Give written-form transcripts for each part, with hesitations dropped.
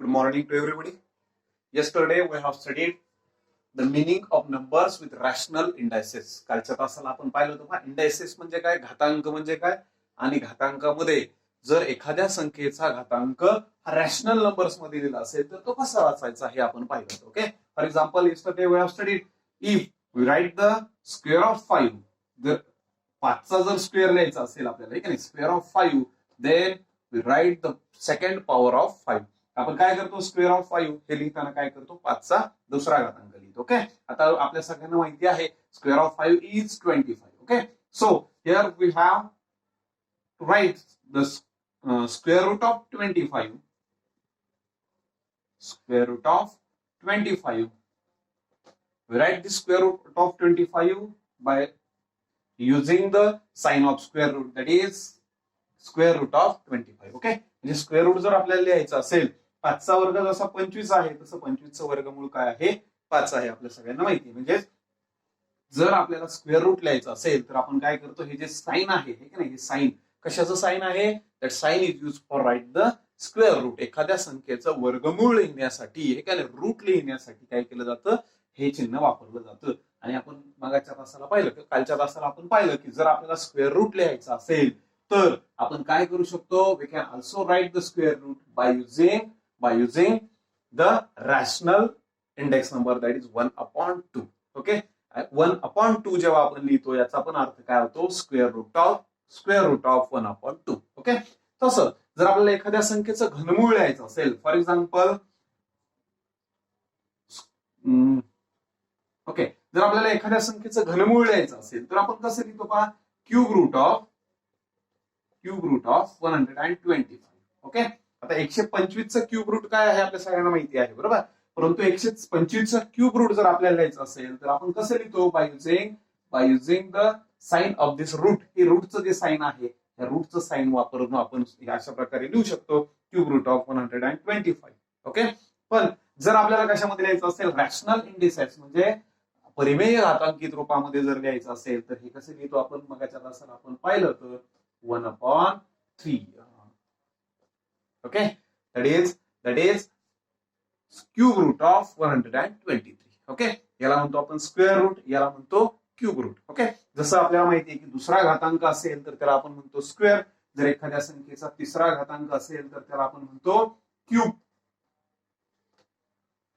Good morning to everybody. Yesterday we have studied the meaning of numbers with rational indices. कालच्या तासाला आपण पाहिलं होतं इंडायसेस म्हणजे काय, घातांक म्हणजे काय, आणि घातांकामध्ये जर एखाद्या संख्येचा घातांक हा रॅशनल नंबर्स मध्ये दिला असेल तर तो कसा वाचायचा हे आपण पाहिलं होतं. Okay, for example yesterday we have studied if we write the square of 5, जर 5चा जर स्क्वेअर लिहायचा असेल आपल्याला, ठीक आहे, square of 5, then we write the second power of 5. आपण काय करतो, स्क्वेअर ऑफ 5 हे लिहिताना काय करतो, 5चा दुसरा घातांक लिहितो. ओके, आता आपल्या सगळ्यांना माहिती आहे square of 5 is 25. Okay, so here we have to write the square root of 25. Square root of 25. We write the square root of 25 by using the sign of square root, that is square root of 25. Okay, म्हणजे square route जर आपल्याला लिहायचं असेल, 5चा वर्ग जसा 25 आहे तसं 25चं वर्गमूळ काय आहे, 5 आहे, आपल्या सगळ्यांना माहिती आहे. म्हणजे जर आपल्याला स्क्वेअर रूट लिहायचं असेल तर आपण काय करतो, हे जे साइन आहे हे की नाही, हे साइन कशाचं साइन आहे, that sign is use for write the square root. एखाद्या संख्येचं वर्गमूळ लिहिण्यासाठी, हे काय रूट लिहिण्यासाठी काय केलं जातं, हे चिन्ह वापरलं जातं. आणि आपण मागच्या तासाला पाहिलं, कालच्या तासाला आपण पाहिलं की जर आपल्याला स्क्वेअर रूट लिहायचं असेल तर आपण काय करू शकतो, we can also write the square root by using the rational index number, that is 1/2. Okay, 1/2 जेव्हा आपण लिहितो याचा पण अर्थ काय होतो, स्क्वेअर रूट ऑफ 1/2. ओके, तसं जर आपल्याला एखाद्या संख्येचं घनमूळ लिहायचं असेल, फॉर एक्झाम्पल ओके, जर आपल्याला एखाद्या संख्येचं घनमूळ लिहायचं असेल तर आपण कसं लिहितो पहा, क्यूब रूट ऑफ 125. ओके, आता 125चं क्यूब रूट काय आहे आपल्या सगळ्यांना माहिती आहे, बरोबर. परंतु 125चं क्यूब रूट जर आपल्याला लिहायचं असेल तर आपण कसं लिहितो, by using the sign of this root. हे रूटचं जे साइन आहे, या रूटचं साइन वापरून आपण अशा प्रकारे लिहू शकतो, क्यूब रूट ऑफ 125. ओके, पण जर आपल्याला कशामध्ये लिहायचं असेल, रॅशनल इंडिसेस म्हणजे परिमेय घातांकित रूपामध्ये जर लिहायचं असेल तर हे कसं लिहितो आपण, मगाच्या तासाला आपण पाहिलं तर 1/3. Okay, that is cube root of 123. Okay, याला म्हणतो आपण स्क्वेअर रूट, याला म्हणतो क्यूब रूट. ओके, जसं आपल्याला माहिती आहे की दुसरा घातांक असेल तर त्याला आपण म्हणतो स्क्वेअर, जर एखाद्या संख्येचा तिसरा घातांक असेल तर त्याला आपण म्हणतो क्यूब.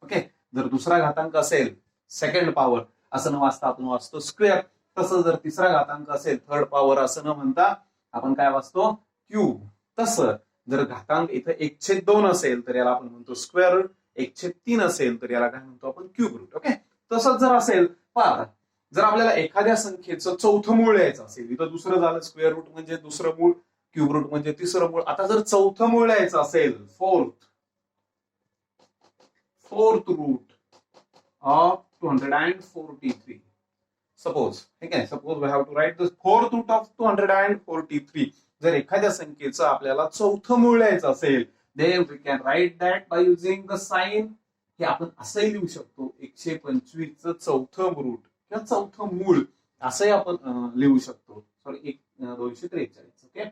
ओके, जर दुसरा घातांक असेल सेकंड पॉवर असं न वाचता आपण वाचतो स्क्वेअर, तसं जर तिसरा घातांक असेल थर्ड पॉवर असं न म्हणता आपण काय वाचतो, क्यूब. तसं जर घातांक इथं 1/2 असेल तर याला आपण म्हणतो स्क्वेअर रूट, 1/3 असेल तर याला काय म्हणतो आपण, क्यूब रूट. ओके, तसंच जर असेल पहा, जर आपल्याला एखाद्या संख्येचं चौथं मूळ लिहायचं असेल, इथं दुसरं झालं, स्क्वेअर रूट म्हणजे दुसरं मूळ, क्यूब रूट म्हणजे तिसरं मूळ. आता जर चौथं मूळ लिहायचं असेल, फोर्थ रूट ऑफ 243, सपोज, ठीक आहे, suppose we have to write the fourth root of 243. जर एखाद्या संख्येचं आपल्याला चौथं मूळ लिहायचं असेल, then we can write that by using the sign. हे आपण असंही लिहू शकतो, 125चं चौथं रूट किंवा चौथं मूळ असंही आपण लिहू शकतो, सॉरी 243. ओके,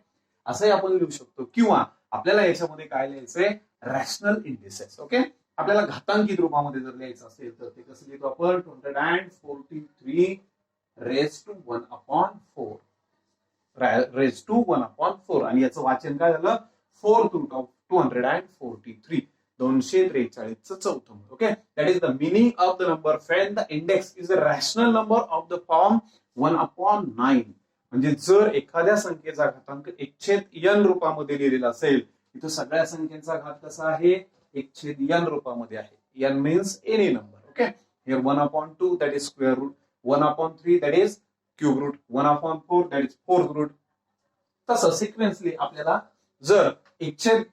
असंही आपण लिहू शकतो, किंवा आपल्याला याच्यामध्ये काय लिहायचंय, रॅशनल इंडिसेस. ओके, आपल्याला घातांकित रूपामध्ये जर लिहायचं असेल तर ते कसं लिहितो आपण, 243 raised to 1/4, raised to 1/4, आणि याचं वाचन काय झालं, फोर्थ रूट ऑफ 243, 243चं चौथं मूळ. Okay, that is the meaning of the number when the index is a rational number of the form 1/9. म्हणजे जर एखाद्या संख्येचा घातांक 1/n रूपामध्ये लिहिलेला असेल, इथं सगळ्या संख्येचा घात कसा आहे, 1/n रूपामध्ये आहे. n means any number. Okay, here 1/2 that is square root, 1/3 that is cube root, 1/4 that is fourth root. तसं सिक्वेन्सली आपल्याला जर 1/n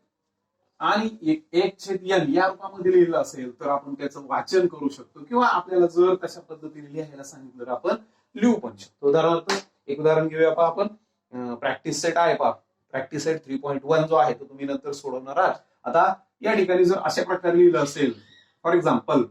आणि 1/n या रूपामध्ये लिहिलं असेल तर आपण त्याचं वाचन करू शकतो, किंवा आपल्याला जर तशा पद्धतीने लिहायला सांगितलं तर आपण लिहू पण शकतो. उदाहरणार्थ एक उदाहरण घेऊया पहा आपण, प्रॅक्टिस सेट आहे पहा, प्रॅक्टिस सेट 3.1 जो आहे तो तुम्ही नंतर सोडवणार आहात. आता या ठिकाणी जर अशा प्रकारे लिहिलं असेल, फॉर एक्झाम्पल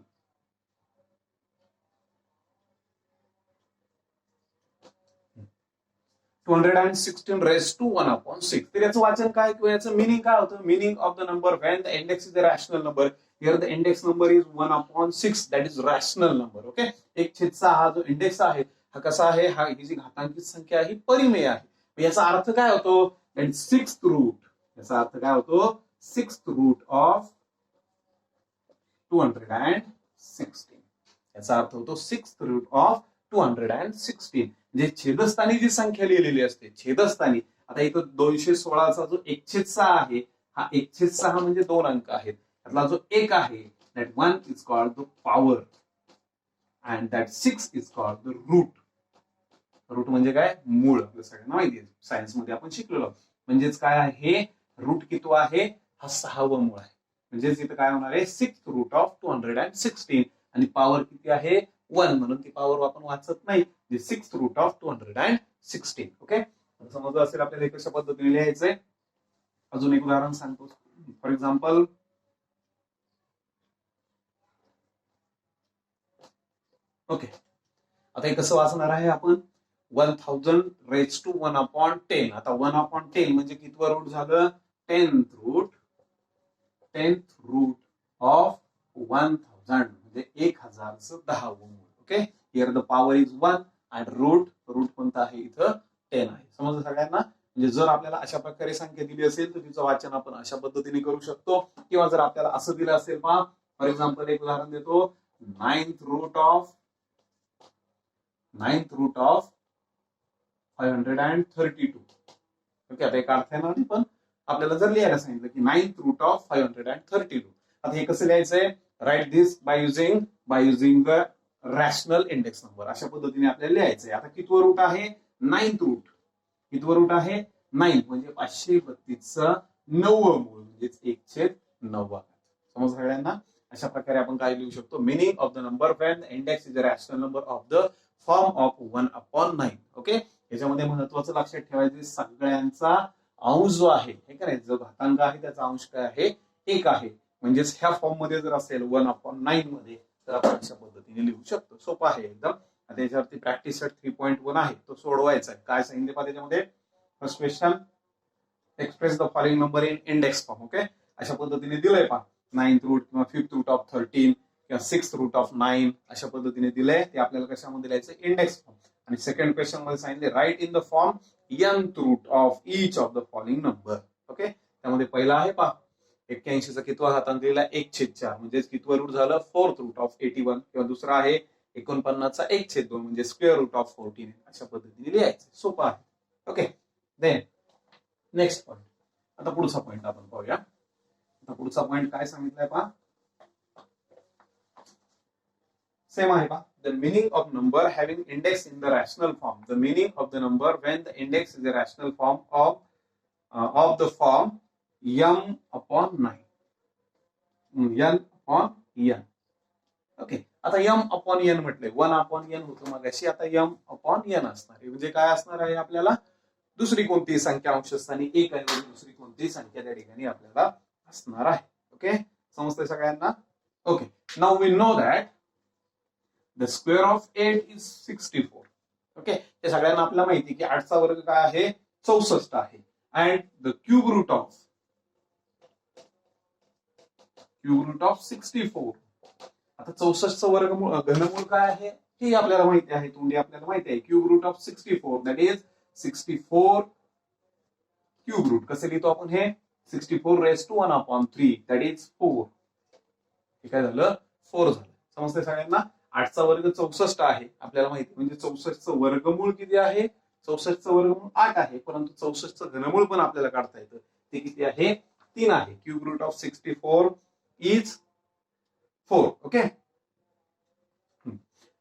2 216 raised to 1/6. तर याचं वाचन काय किंवा याचं मिनिंग काय होतं? Meaning of the number when the index is a rational number. Here the index number is 1/6. That is rational number. Okay, 1/6 हा जो इंडेक्स आहे हा कसा आहे? हा ही जी घातांकित संख्या आहे ही परिमेय आहे. याचा अर्थ काय होतो? That is sixth root. याचा अर्थ काय होतो? Sixth root of 216. याचा अर्थ होतो सिक्स्थ रूट ऑफ 216. म्हणजे छेदस्थानी जी संख्या लिहिलेली असते, छेदस्थानी आता इथं 216चा जो 1/6 आहे, हा 1/6 म्हणजे 2 अंक आहेत. त्यातला जो 1 आहे, that 1 is called the power and that 6 is called the root. Root म्हणजे काय? मूळ. आपल्या सगळ्यांना माहिती आहे, सायन्स मध्ये आपण शिकलेलो. म्हणजेच काय आहे? रूट किती आहे? हा 6वं मूळ आहे. म्हणजेच इथं काय होणार आहे? Sixth root of 216. आणि पॉवर किती आहे? 1. म्हणून ती पॉवर आपण वाचत नाही. Sixth root of 216. ओके, समजलं असेल आपल्याला कशा पद्धतीने लिहायचंय. अजून एक उदाहरण सांगतो. फॉर एक्झाम्पल, ओके, आता हे कसं वाचणार आहे आपण? 1000 रेज टू 1/10. आता 1/10 म्हणजे कितवं रूट झालं? 10th रूट ऑफ 1000 म्हणजे 1000चं 10वं मूळ. Okay, here the power is 1 and root कोणता आहे? इथं 10 आहे. समजलं सगळ्यांना? म्हणजे जर आपल्याला अशा प्रकारे संख्या दिली असेल तर तिचं वाचन आपण अशा पद्धतीने करू शकतो. किंवा जर आपल्याला असं दिलं असेल, पहा फॉर एक्झाम्पल एक उदाहरण देतो. 9th route of 532. ओके, आता एक अर्थ आहे ना, पण आपल्याला जर लिहायला सांगितलं की 9th रूट ऑफ 532. आता हे कसं लिहायचंय? Write this by using the rational index number. अशा पद्धतीने आपल्याला लिहायचंय. आता कितवं रूट आहे? 9th route. कितवं रूट आहे? 9 म्हणजे 532चं 9वं मूळ म्हणजेच 1/9. समज सगळ्यांना? अशा प्रकारे आपण काय लिहू शकतो? Meaning of the number when index is a rational number of the form of 1/9. Okay, याच्यामध्ये महत्वाचं लक्षात ठेवायचं, सगळ्यांचा अंश जो आहे, हे काय, जो घातांक आहे त्याचा अंश काय आहे? 1 आहे. म्हणजेच ह्या फॉर्म मध्ये जर असेल 1/9 मध्ये, तर आपण अशा पद्धतीने लिहू शकतो. सोपं आहे एकदम. त्याच्यावरती प्रॅक्टिस सेट 3.1 आहे, तो सोडवायचा आहे. काय सांगितले पहा त्याच्यामध्ये? First question, express the following number in index form. Okay, अशा पद्धतीने दिलंय पहा. 9th रूट किंवा 5th रूट ऑफ 13 किंवा 6th रूट ऑफ 9 अशा पद्धतीने दिलंय. ते आपल्याला कशामध्ये लिहायचं? Index form. आणि सेकंड क्वेश्चन मध्ये सांगितले write in the form nth root of each of the following number. Okay, त्यामध्ये पहिला आहे पहा 81चा कितवा घातांक दिला? 1/4 म्हणजे कितवं रूट झालं? 4th route of 81. किंवा दुसरा आहे 49चा 1/2 म्हणजे स्क्वेअर रूट ऑफ 14. अशा पद्धतीने लिहायचं. सोपं आहे. Okay, then next point. आता पुढचा पॉइंट आपण पाहूया. आता पुढचा पॉइंट काय सांगितलंय पहा? सेम आहे पहा. The meaning of number having index in the rational form. The meaning of the number when the index is a rational form of the form m/9. n/n. Okay, आता m/n म्हटलंय. 1/n होतं मगाशी, आता m/n असणार आहे. म्हणजे काय असणार आहे? आपल्याला दुसरी कोणतीही संख्या अंशस्थानी 1 ऐवजी दुसरी कोणतीही संख्या त्या ठिकाणी आपल्याला असणार आहे. ओके, समजतंय सगळ्यांना? Okay, now we know that the square of 8 is 64. Okay, हे सगळ्यांना आपल्याला माहिती की 8चा वर्ग काय आहे? 64 आहे. And the cube root of 64. आता 64चं वर्गमूळ घनमूळ काय आहे हे आपल्याला माहिती आहे. तोंडी आपल्याला माहिती आहे. Cube root of 64 that is 64 cube root. कसं लिहितो आपण हे? 64 रेज टू 1/3 दॅट इज 4. हे काय झालं? 4 झालं. समजतंय सगळ्यांना? 8चा वर्ग 64 आहे आपल्याला माहिती. म्हणजे 64चं वर्गमूळ किती आहे? 64चं वर्गमूळ 8 आहे. परंतु 64चं घनमूळ पण आपल्याला काढता येतं. ते किती आहे? 3 आहे. Cube root of 64 is 4. Okay,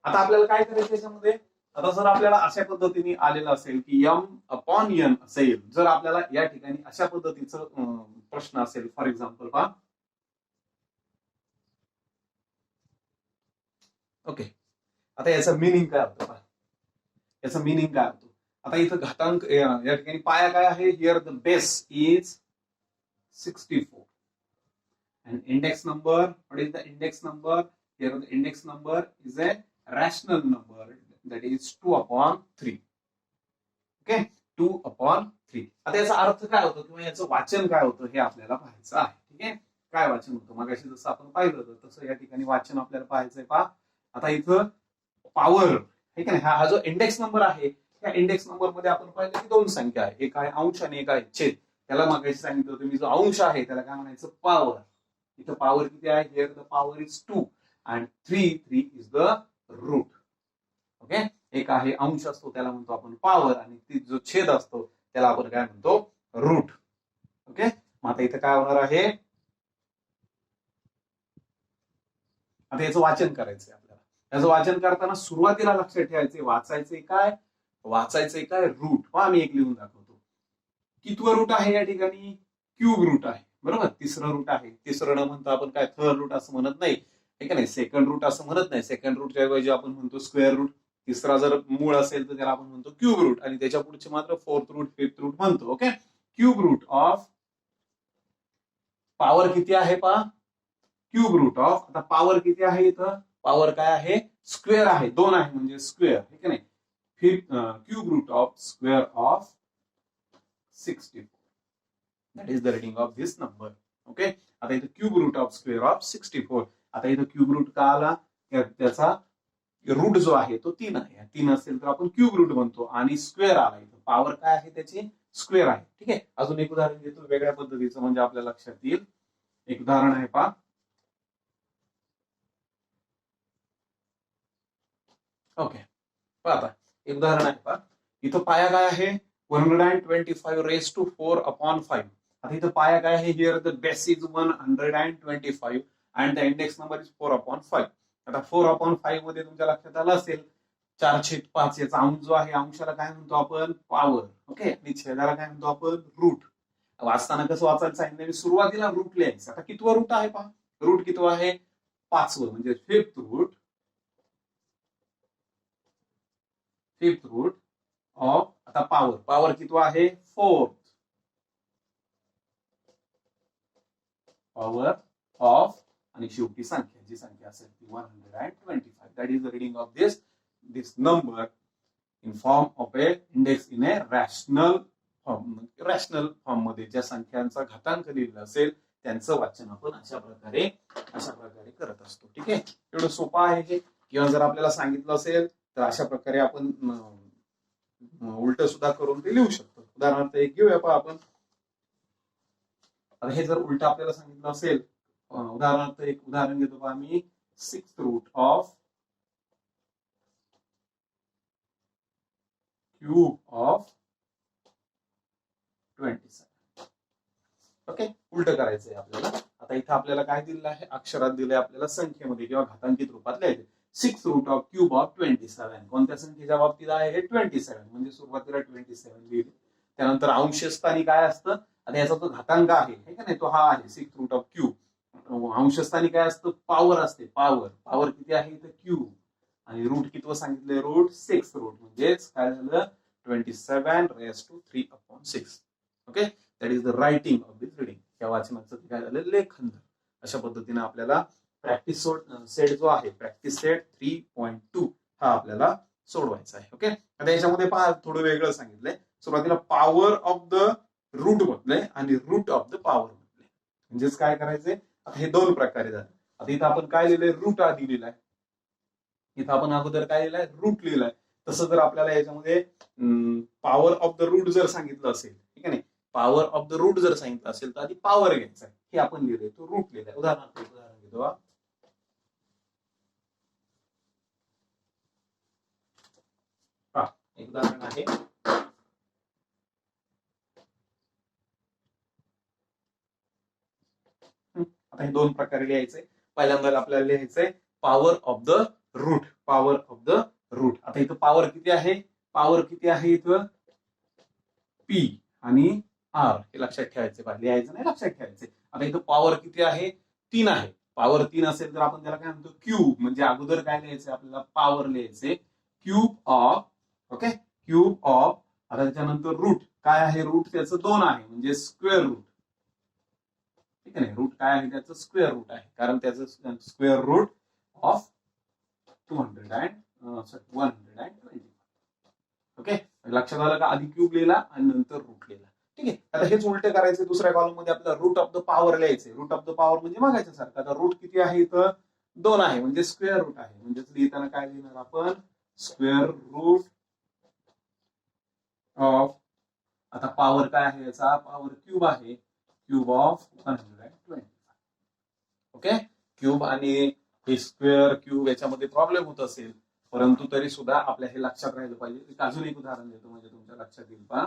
आता आपल्याला काय करायचं त्याच्यामध्ये? आता जर आपल्याला अशा पद्धतीने आलेलं असेल की m/n असेल, जर आपल्याला या ठिकाणी अशा पद्धतीचं प्रश्न असेल, फॉर एक्झाम्पल पहा. ओके, आता याचा मिनिंग काय होतं पहा. याचा मिनिंग काय होतो? आता इथं घातांक या ठिकाणी पाया काय आहे? Here the base is 64 and index number. What is the index number? Here the index number is a rational number that is 2/3. Okay, 2/3. आता याचा अर्थ काय होतो किंवा याचं वाचन काय होतं हे आपल्याला पाहायचं आहे. ठीक आहे, काय वाचन होतं मगाशी जसं आपण पाहिलं होतं तसं या ठिकाणी वाचन आपल्याला पाहायचंय. पहा आता इथं पॉवर ठीक आहे, हा जो इंडेक्स नंबर आहे त्या इंडेक्स नंबर मध्ये आपण पाहिलं की दोन संख्या आहे, एक आहे अंश आणि एक आहे छेद. त्याला मगाशी सांगितलं होतं मी, जो अंश आहे त्याला काय म्हणायचं, पॉवर. इथं पॉवर किती आहे, here the power is 2 and 3 is the root. Okay, एक आहे अंश असतो त्याला म्हणतो आपण पॉवर, आणि जो छेद असतो त्याला आपण काय म्हणतो, रूट. ओके, मग आता इथं काय होणार आहे, आता याचं वाचन करायचंय आपल्याला. याचं वाचन करताना सुरुवातीला लक्षात ठेवायचे, वाचायचंय काय रूट. पहा मी एक लिहून दाखवतो. कितवं रूट आहे या ठिकाणी, क्यूब रूट आहे, बरोबर. तिसरं रूट आहे, तिसरं न म्हणता आपण काय थर्ड रूट असं म्हणत नाही, ठीक आहे. सेकंड रूट असं म्हणत नाही, सेकंड रूटच्या ऐवजी आपण म्हणतो स्क्वेअर रूट. तिसरा जर मूळ असेल तर त्याला आपण म्हणतो क्यूब रूट, आणि त्याच्या पुढचे मात्र फोर्थ रूट, फिफ्थ रूट म्हणतो. Okay, cube root of power किती आहे पहा, क्यूब रूट ऑफ, आता पॉवर किती आहे इथं, पॉवर काय आहे, स्क्वेअर आहे, 2 आहे म्हणजे स्क्वेअर, ठीक आहे. Cube root of square of 64, that is the reading of this number. Okay, आता इथं cube root of square of 64. आता इथं क्यूब रूट का आला, त्याचा रूट जो आहे तो 3 आहे, 3 असेल तर आपण क्यूब रूट म्हणतो, आणि स्क्वेअर आला इथं, पॉवर काय आहे त्याची, स्क्वेअर आहे. ठीक आहे, अजून एक उदाहरण घेतो वेगळ्या पद्धतीचं म्हणजे आपल्या लक्षात येईल. एक उदाहरण आहे पहा. ओके, आता एक उदाहरण आहे पहा. इथं पाया काय आहे, 125 raised to 4/5. आता इथं पाया काय आहे, here the base is 125 and the index number is 4/5. आता 4/5 मध्ये तुमच्या लक्षात आलं असेल 4/5 याचा अंश जो आहे, अंशाला काय म्हणतो आपण, पॉवर. ओके, आणि छेदाला काय म्हणतो आपण, रूट. वाचताना कसं वाचायला सांगितलं मी, सुरुवातीला रूट लिहायचं. आता कितवं रूट आहे पहा, रूट कितवं आहे, 5वं म्हणजे फिफ्थ रूट ऑफ, आता पॉवर कितवा आहे, फोर्थ पॉवर ऑफ, आणि शेवटी संख्या जी संख्या असेल ती 125. That is the reading of this number in form of A index in A rational form मध्ये ज्या संख्यांचा घातांक लिहिलेला असेल त्यांचं वाचन आपण अशा प्रकारे करत असतो. ठीक आहे, एवढं सोपं आहे हे. किंवा जर आपल्याला सांगितलं असेल तर अशा प्रकारे आपण उलट सुद्धा करून ते लिहू शकतो. उदाहरणार्थ एक घेऊया पहा आपण. आता हे जर उलट आपल्याला सांगितलं असेल, उदाहरणार्थ एक उदाहरण घेतो पहा मी, 6th root of cube of 27. Okay, उलट करायचंय आपल्याला. आता इथं आपल्याला काय दिलेलं आहे, अक्षरात दिलंय आपल्याला संख्येमध्ये किंवा घातांकित रूपात लिहायचे. 6th root of cube of 27. कोणत्या संख्येच्या बाबतीत आहे हे, 27, म्हणजे सुरुवातीला 27 लिहिले. त्यानंतर अंशस्थानी काय असतं, आता याचा जो घातांक आहे का नाही, तो हा आहे 6th रूट ऑफ क्यूब. अंशस्थानी काय असतं, पॉवर असते, पॉवर किती आहे इथं, क्यूब, आणि रूट किती सांगितलंय, रूट 6th रूट, म्हणजेच काय झालं, 27 raised to 3/6. Okay, that is the writing of this reading. या वाचनाचं काय झालं, लेखन. अशा पद्धतीने आपल्याला प्रॅक्टिस सेट जो आहे, प्रॅक्टिस सेट 3.2 हा आपल्याला सोडवायचा आहे. ओके, आता याच्यामध्ये पहा थोडं वेगळं सांगितलंय. सुरुवातीला पॉवर ऑफ द रूट म्हटलंय आणि रूट ऑफ द पॉवर म्हटलंय. म्हणजेच काय करायचंय, आता हे दोन प्रकारे झालं. आता इथं आपण काय लिहिलंय, रूट आधी लिहिलाय, इथं आपण अगोदर काय लिहिलंय, रूट लिहिलाय. तसं जर आपल्याला याच्यामध्ये पॉवर ऑफ द रूट जर सांगितलं असेल, ठीक आहे, नाही, पॉवर ऑफ द रूट जर सांगितलं असेल तर आधी पॉवर घ्यायचा आहे, हे आपण लिहिलंय, तो रूट लिहिलाय. उदाहरणार्थ उदाहरण घेतो. एक उदाहरण आहे. आता हे दोन प्रकारे लिहायचंय. पहिल्यांदा आपल्याला लिहायचंय power of the root, power of the root. आता इथं पॉवर किती आहे, इथं पी आणि आर, हे लक्षात ठेवायचे, लिहायचं नाही, लक्षात ठेवायचे. आता इथं पॉवर किती आहे, 3 आहे. पॉवर 3 असेल तर आपण त्याला काय म्हणतो, क्यूब, म्हणजे अगोदर काय लिहायचंय आपल्याला, पॉवर लिहायचे, cube of. Okay, cube of. आता त्याच्यानंतर रूट काय आहे, रूट त्याचं 2 आहे, म्हणजे स्क्वेअर रूट. ठीक आहे, रूट काय आहे त्याचं, स्क्वेअर रूट आहे, कारण त्याचं स्क्वेअर रूट ऑफ 120. ओके, लक्षात आलं का? आधी क्यूब लिहिला आणि नंतर रूट लिहिला. ठीक आहे. आता हेच उलटे करायचे. दुसऱ्या कॉलम मध्ये आपल्याला रूट ऑफ द पॉवर लिहायचे. रूट ऑफ द पॉवर म्हणजे मागायच्या सारखं. आता रूट किती आहे इथं? 2 आहे म्हणजे स्क्वेअर रूट आहे. म्हणजेच लिहिताना काय लिहिणार आपण? स्क्वेअर रूट ऑफ, आता पॉवर काय आहे याचा? पॉवर क्यूब आहे. Cube of 125. ओके. क्यूब आणि हे स्क्वेअर क्यूब याच्यामध्ये प्रॉब्लेम होत असेल, परंतु तरी सुद्धा आपल्या हे लक्षात राहिलं पाहिजे. एक अजून एक उदाहरण देतो म्हणजे तुमच्या लक्षात येईल. पहा,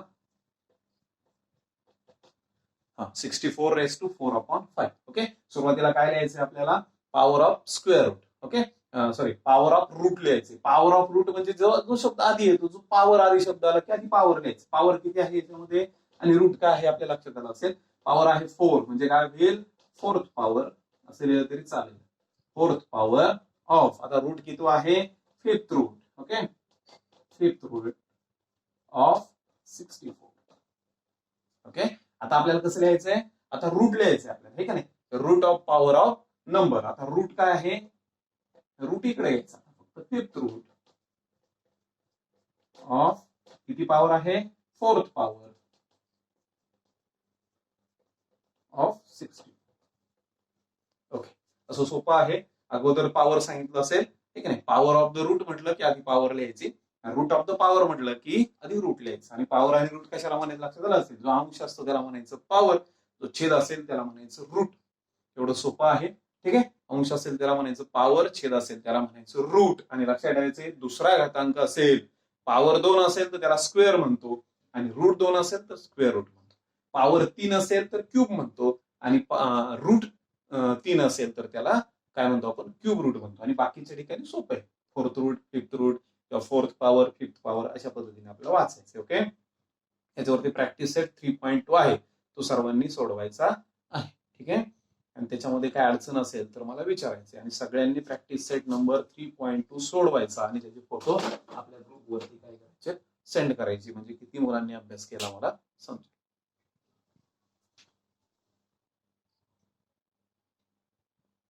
64 raised to 4/5. ओके. सुरुवातीला काय लिहायचं आपल्याला? Power of square root. Okay. Sorry, power of root लिहायचे. पॉवर ऑफ रूट म्हणजे जो शब्द आधी येतो, जो पॉवर आधी शब्द आला की आधी पॉवर लिहायचं. पॉवर किती आहे याच्यामध्ये आणि रूट काय आहे आपल्या लक्षात आलं असेल. पॉवर आहे 4 म्हणजे काय होईल? 4th पॉवर असे लिहिलं तरी चालेल. 4th पॉवर ऑफ, आता रूट किती आहे? 5th root. Okay. 5th root of 64. Okay. आता आपल्याला कसं लिहायचंय? आता रूट लिहायचंय आपल्याला, हे का नाही? Root of power of number. आता रूट काय आहे? रूट इकडे यायचा. फक्त 5th रूट ऑफ किती पॉवर आहे? 4th power of 60. ओके. असं सोपं आहे. अगोदर पॉवर सांगितलं असेल, ठीक आहे. पॉवर ऑफ द रूट म्हटलं की आधी पॉवर लिहायची. रूट ऑफ द पॉवर म्हटलं की आधी रूट लिहायचं. आणि पॉवर आणि रूट कशाला म्हणायचं लक्षात आलं असेल. जो अंश असतो त्याला म्हणायचं पॉवर, जो छेद असेल त्याला म्हणायचं रूट. एवढं सोपं आहे. ठीक आहे. अंश असेल त्याला म्हणायचं पॉवर, छेद असेल त्याला म्हणायचं रूट. आणि लक्षात ठेवायचे, दुसरा घातांक असेल, पॉवर 2 असेल तर त्याला स्क्वेअर म्हणतो, आणि रूट 2 असेल तर स्क्वेअर रूट म्हणतो. पॉवर 3 असेल तर क्यूब म्हणतो, आणि रूट 3 असेल तर त्याला काय म्हणतो आपण? क्यूब रूट म्हणतो. आणि बाकीच्या ठिकाणी सोपं आहे. 4th रूट, 5th रूट किंवा 4th पॉवर, 5th पॉवर अशा पद्धतीने आपल्याला वाचायचं. ओके. याच्यावरती प्रॅक्टिस सेट 3.2 आहे, तो सर्वांनी सोडवायचा आहे. ठीक आहे. आणि त्याच्यामध्ये काय अडचण असेल तर मला विचारायचे. आणि सगळ्यांनी प्रॅक्टिस सेट नंबर 3.2 सोडवायचा आणि त्याचे फोटो आपल्या ग्रुपवरती काय करायचे? सेंड करायची. म्हणजे किती मुलांनी अभ्यास केला मला समजेल.